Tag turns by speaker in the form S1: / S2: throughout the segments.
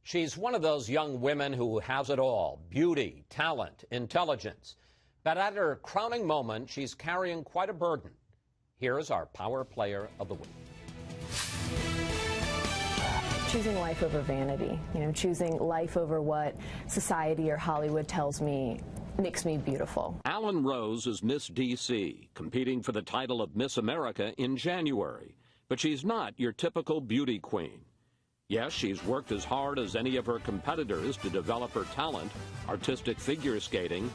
S1: She's one of those young women who has it all: beauty, talent, intelligence. But at her crowning moment, she's carrying quite a burden. Here's our Power Player of the Week.
S2: Choosing life over vanity, choosing life over what society or Hollywood tells me makes me beautiful.
S1: Alan Rose is Miss D.C., competing for the title of Miss America in January. But she's not your typical beauty queen. Yes, she's worked as hard as any of her competitors to develop her talent, artistic figure skating,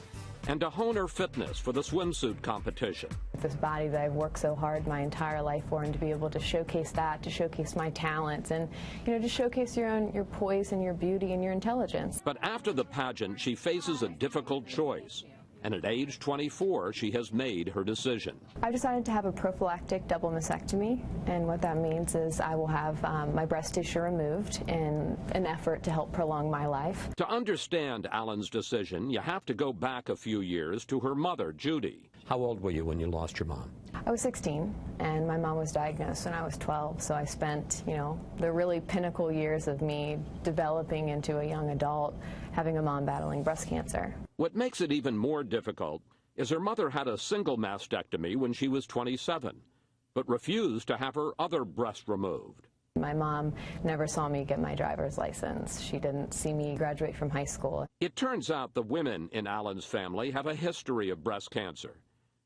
S1: and to hone her fitness for the swimsuit competition.
S2: This body that I've worked so hard my entire life for, and to be able to showcase that, to showcase my talents, and to showcase your poise and your beauty and your intelligence.
S1: But after the pageant, she faces a difficult choice. And at age 24, she has made her decision.
S2: I've decided to have a prophylactic double mastectomy, and what that means is I will have my breast tissue removed in an effort to help prolong my life.
S1: To understand Alan's decision, you have to go back a few years to her mother, Judy. How old were you when you lost your mom?
S2: I was 16, and my mom was diagnosed when I was 12, so I spent, the really pinnacle years of me developing into a young adult, having a mom battling breast cancer.
S1: What makes it even more difficult is her mother had a single mastectomy when she was 27, but refused to have her other breast removed.
S2: My mom never saw me get my driver's license. She didn't see me graduate from high school.
S1: It turns out the women in Alan's family have a history of breast cancer,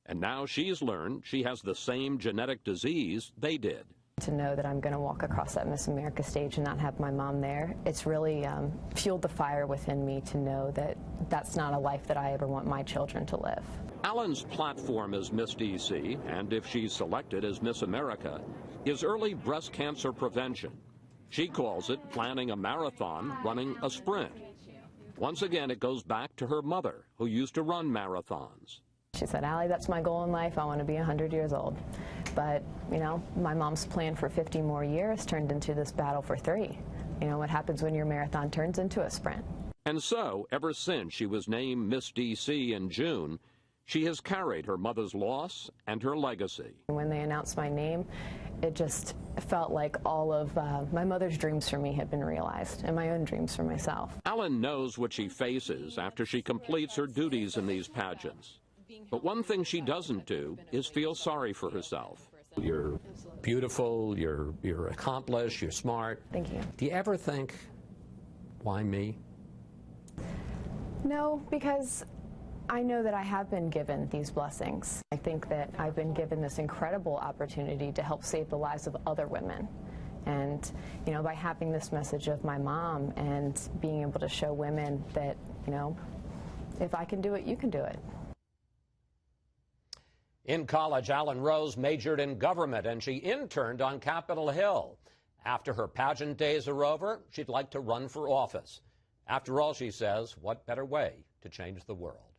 S1: and now she's learned she has the same genetic disease they did.
S2: To know that I'm going to walk across that Miss America stage and not have my mom there, it's really fueled the fire within me to know that that's not a life that I ever want my children to live.
S1: Alan's platform as Miss D.C., and if she's selected as Miss America, is early breast cancer prevention. She calls it planning a marathon, running a sprint. Once again, it goes back to her mother, who used to run marathons.
S2: She said, "Allie, that's my goal in life. I want to be 100 years old." But, my mom's plan for 50 more years turned into this battle for 3. What happens when your marathon turns into a sprint.
S1: And so, ever since she was named Miss D.C. in June, she has carried her mother's loss and her legacy.
S2: When they announced my name, it just felt like all of my mother's dreams for me had been realized, and my own dreams for myself.
S1: Alan knows what she faces after she completes her duties in these pageants. But one thing she doesn't do is feel sorry for herself. You're beautiful, you're accomplished, you're smart.
S2: Thank you.
S1: Do you ever think, why me?
S2: No, because I know that I have been given these blessings. I think that I've been given this incredible opportunity to help save the lives of other women. And, by having this message of my mom and being able to show women that, if I can do it, you can do it.
S1: In college, Alan Rose majored in government, and she interned on Capitol Hill. After her pageant days are over, she'd like to run for office. After all, she says, what better way to change the world?